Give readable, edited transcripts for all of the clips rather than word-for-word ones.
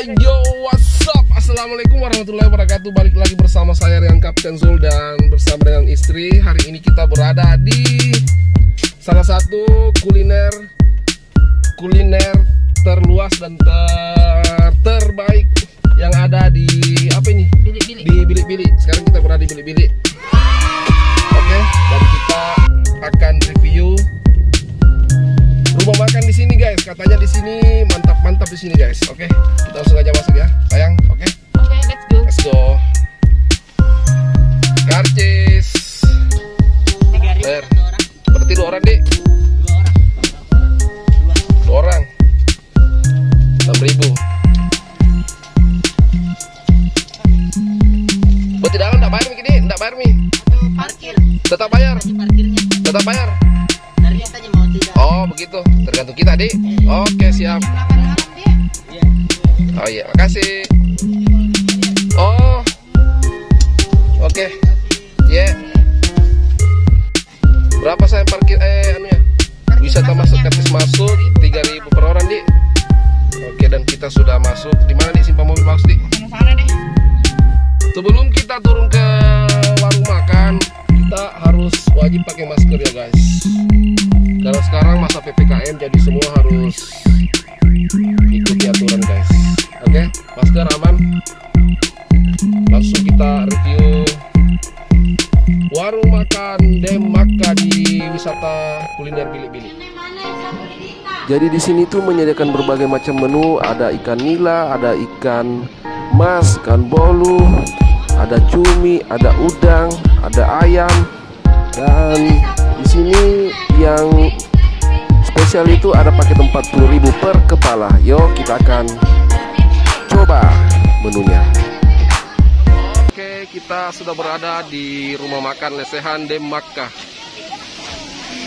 Ayo, what's up? Assalamualaikum warahmatullahi wabarakatuh. Balik lagi bersama saya Rian Kapten Zul dan bersama dengan istri. Hari ini kita berada di salah satu kuliner terluas dan terbaik yang ada di apa ini? Bilik-bilik. Di Bilik-bilik. Sekarang kita berada di Bilik-bilik. Oke, dan kita akan review rumah makan di sini, guys. Katanya di sini mantap di sini, guys. Oke, kita langsung aja masuk ya, sayang. Oke, let's go. Karcis. Berarti 2 orang, Dik. 2 orang. 6.000. Buat tidak enggak bayar nih, enggak bayar nih. Parkir. Tetap bayar. Parkirnya. Tetap bayar. Dari aja mau tidak. Oh, begitu. Tergantung kita, Dik. Oke, siap. Oh iya, makasih. Oh, oke. Yeah. Berapa saya parkir wisata masuk, gratis masuk 3.000 per orang, Dik. Oke, dan kita sudah masuk. Di mana, Dik, simpang mobil Pak, Dik? Sana deh. Sebelum kita turun ke warung makan, kita harus wajib pakai masker ya, guys. Karena sekarang masa PPKM, jadi semua harus ikuti aturan, guys. Oke, masker aman. Langsung kita review warung makan Dem Makkah di wisata kuliner Bilik-bilik. Jadi di sini tuh menyediakan berbagai macam menu. Ada ikan nila, ada ikan mas, ikan bolu, ada cumi, ada udang, ada ayam. Dan di sini yang spesial itu ada paket 40.000 per kepala. Yuk kita akan coba menunya. Oke, kita sudah berada di rumah makan lesehan Dem Makkah.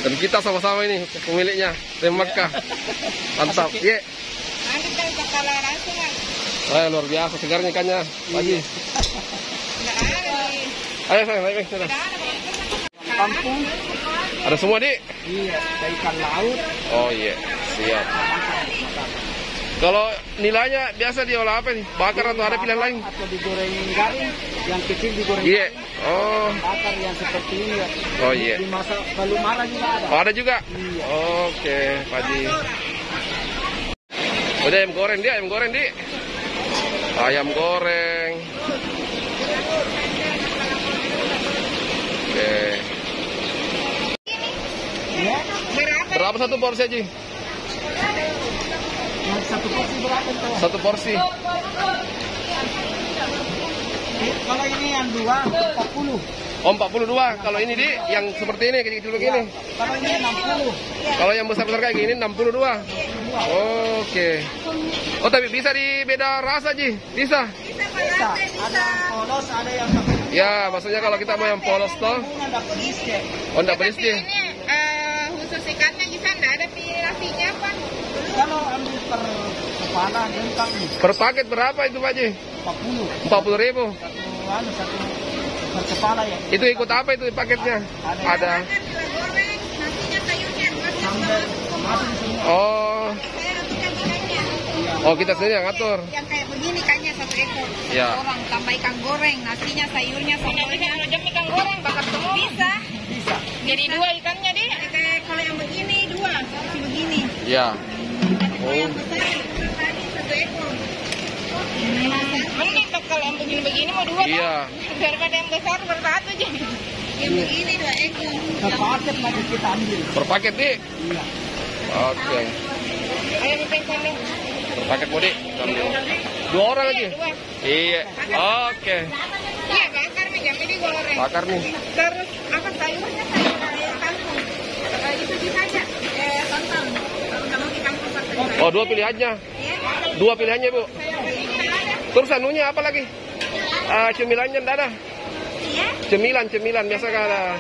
Dan kita sama-sama ini pemiliknya Dem Makkah. Mantap. Ye. Luar biasa segarnya ikannya. Lagi. Ayo sayang, ayo sana. Kampung. Ada semua, Dik? Iya, ada ikan laut. Oh iya, siap. Kalau nilainya biasa diolah apa nih? Bakar atau ada pilihan lain? Atau digoreng garing, yang kecil digoreng Iya. garing. Oh. Bakar yang seperti ini ya. Oh iya. Dimasak balu marah juga ada. Oh, ada juga? Iya. Oke, Pak Ji. Udah ayam goreng, Dik, ayam goreng, Dik. Ayam goreng. Oke. Ya. Berapa satu porsi, Ji? Yang satu porsi berapa tuh? Satu porsi. Kalau ini yang 2 40. Oh, 42. Kalau ini, Dik, yang seperti ini, kecil-kecil begini. Kalau ini 60. Kalau yang besar-besar kayak gini 62. Oke. Oh, tapi bisa di beda rasa, Ji? Bisa? Bisa. Ada yang polos, ada yang pakai. Ya, maksudnya kalau kita mau yang polos toh. Ada pedis ya. Oh, enggak pedis, Ji? Khusus ikannya bisa enggak ada nasinya apa? Kalau ambil per kepala lengkap nih. Per paket berapa itu, Pak Ji? 40. 40.000. Satu per kepala ya. Itu ikut apa itu paketnya? Ada. Goreng, nasinya sayurnya. Sambal masuk semua. Oh. Saya rapikan ikannya. Oh, kita sendiri yang ngatur. Yang kayak begini kayaknya 1 ekor. Ya. Orang tambah ikan goreng, nasinya, sayurnya, sambalnya. Jam ikan goreng bakar semua. Bisa. Bisa. Jadi 2 ikannya deh. Kayak kalau yang begini 2, seperti begini. Ya. Kalau yang besar tadi 1 ekor. Mending kalau yang begini-begini mau 2 Iya. daripada yang besar bersatu aja. Yang begini 2 ekor. Sepaket lagi kita ambil. Per paket, Dik? Iya. Oke. Ayo dipencet nih. Per paket, Bu, Dik. 2 orang aja? 2. Iya. Oke. Iya, bakar nih, jam ini goreng. Bakar nih. Terus apa sayurnya sayur kayak kangkung. Itu bisa aja. Kentang. Kalau nggak mau ikan kupat. Oh, 2 pilihannya. Iya. 2 pilihannya, Bu. Sayur ada. Terus anunya apa lagi? Cemilannya enggak ada? Iya. Cemilan biasa kan ada.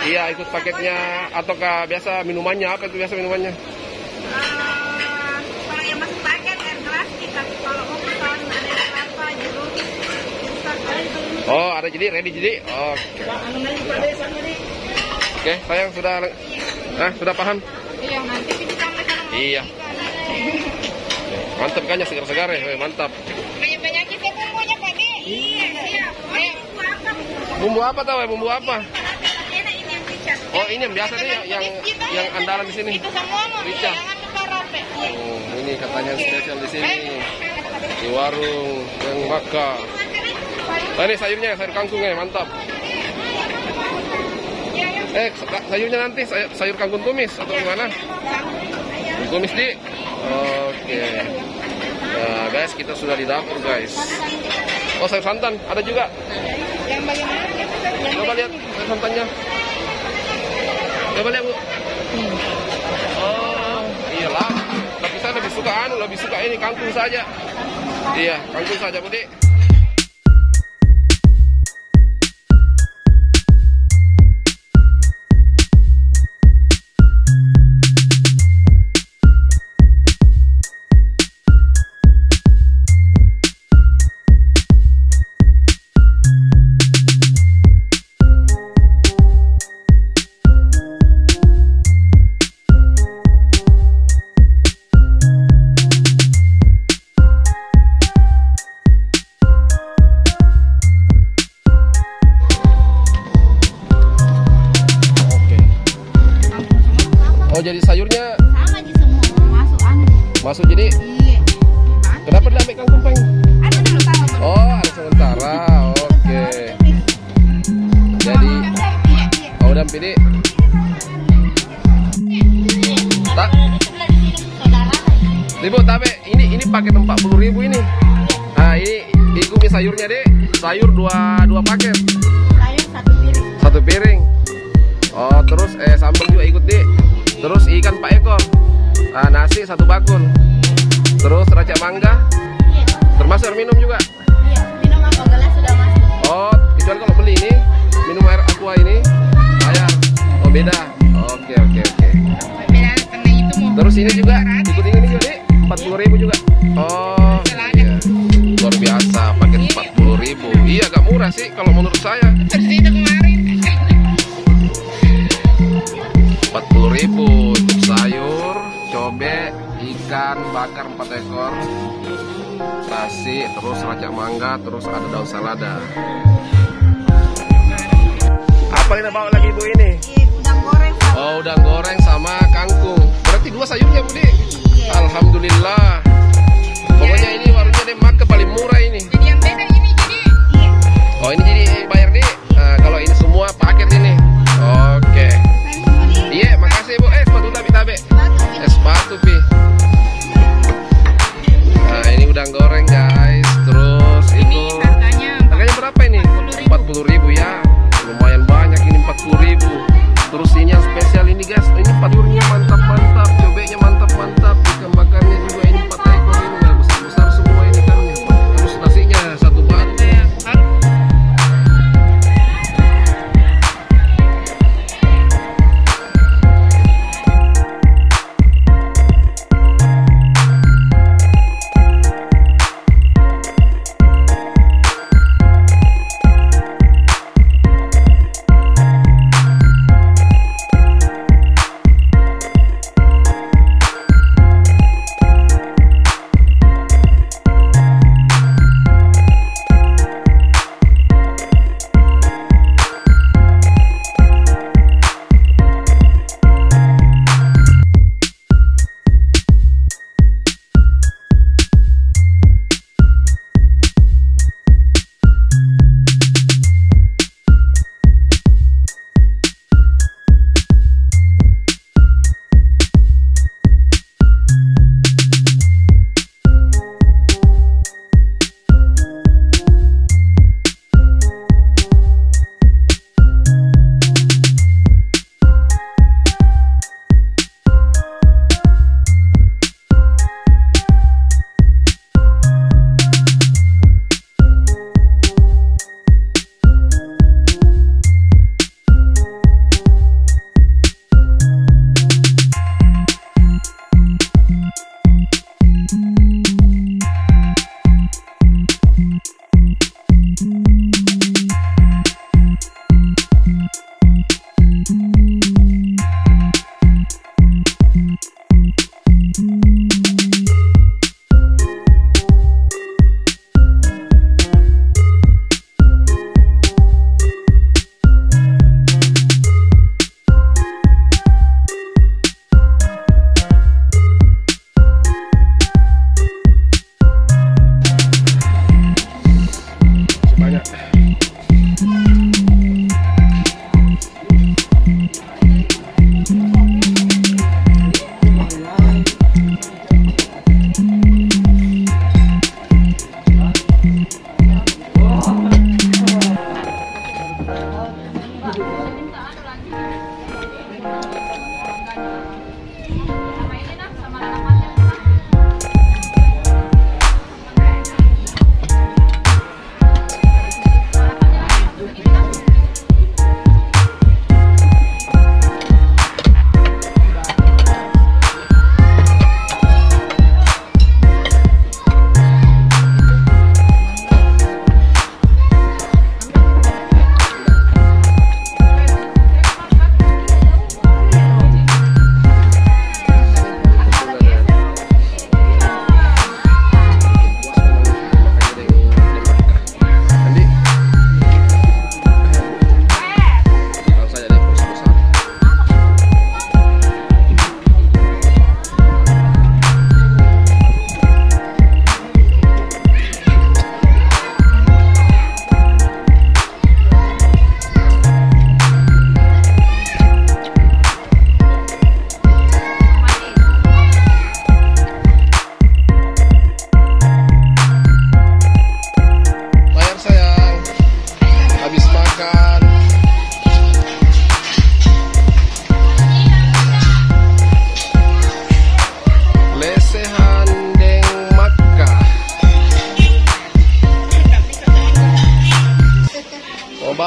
Iya, ikut paketnya ataukah biasa minumannya apa itu biasa minumannya? Kalau yang masuk paket air gelas kita. Kalau operan ada kelapa, jeruk, instan. Oh, ada jadi ready jadi. Oke. Oke, sayang sudah paham? Iya, nanti kita makan. Iya. Mantap ikannya, segar-segar ya, mantap. Banyak-banyak kita bumbunya Pak Di. Iya, siap. Bumbu apa? Bumbu apa tahu ya? Bumbu apa? Enak ini yang rica. Oh, ini yang biasa nih yang andalan di sini. Itu semua mau Rica. jangan lupa rape. Oh, ini katanya spesial di sini. Di warung yang Maka. Nah, ini sayurnya, sayur kangkung ya, mantap. Sayurnya nanti sayur kangkung tumis atau gimana? Tumis di. Oke. Nah, guys, kita sudah di dapur, guys. Oh, sayur santan ada juga. Yang bagaimana? Coba lihat sayur santannya. Coba lihat, Bu. Oh, iyalah. Tapi saya lebih suka ini kangkung saja. Iya, kangkung saja, Budi. Oh, jadi sayurnya Sama di semua masuk anu. masuk jadi. Iya. Kenapa diambil kangkung peng? Ada dulu tahu. Oh, ada sementara. Oke. Jadi oh, udah pilih. Tak. Ibu, tapi ini paket 40.000 ini. Nah, ini kumis sayurnya, Dek. Sayur dua paket. Sayur satu piring. Satu piring. Oh, terus sambal juga ikut, Dek. Terus ikan 4 ekor. Nah, nasi 1 bakul. Terus racak mangga. Iya. Termasuk air minum juga. Iya, minum apa gelas sudah masuk. Oh, kecuali kalau beli ini minum air aqua ini bayar. Oh, beda. Oke. Beda karena itu mau. Terus ini juga ikut ini juga, Dek. 40.000 juga. Oh, iya. Luar biasa, paket 40.000. Iya, agak murah sih kalau menurut saya. Terus itu kemarin. 40.000 untuk sayur, cobek, ikan bakar 4 ekor, nasi, terus racak mangga, terus ada daun salada. Apa yang bawa lagi Bu ini? Udang goreng. Oh, udang goreng sama kangkung. Berarti 2 sayurnya, Budi. Alhamdulillah. Pokoknya ini warungnya deh Maka paling murah ini. Jadi yang beda ini jadi. Iya. Oh, ini jadi bayar nih. Nah, kalau ini semua paket ini. Oke. Iya, makasih Bu. Sepatu tabe. Sepatu pi. Nah, ini udang goreng, guys. Terus itu harganya berapa ini? 40.000 ya. Lumayan banyak ini 40.000. Terus ini yang spesial ini, guys. Ini 40.000 mantap. Cobeknya mantap. Ikan bakarnya juga ini 4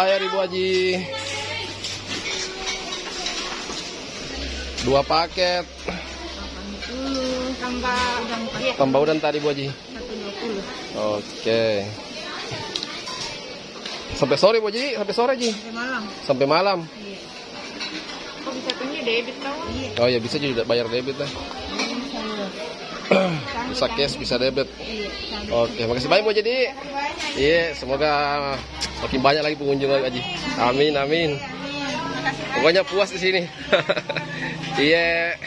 Bayar Ibu Haji. 2 paket. 80 tambah udang. Iya. Tambah udang tadi Bu Haji. 120. Oke. Sampai sore Bu Haji, sampai sore Ji. Sampai malam. Sampai malam. Iya. Kok bisa punya debit tahu? Iya. Oh ya bisa juga bayar debit lah. Bisa cash, bisa debit. Iya. Oke, makasih banyak Bu Haji. Iya, semoga makin banyak lagi pengunjung Haji. Amin, amin. Pokoknya puas di sini. Iya.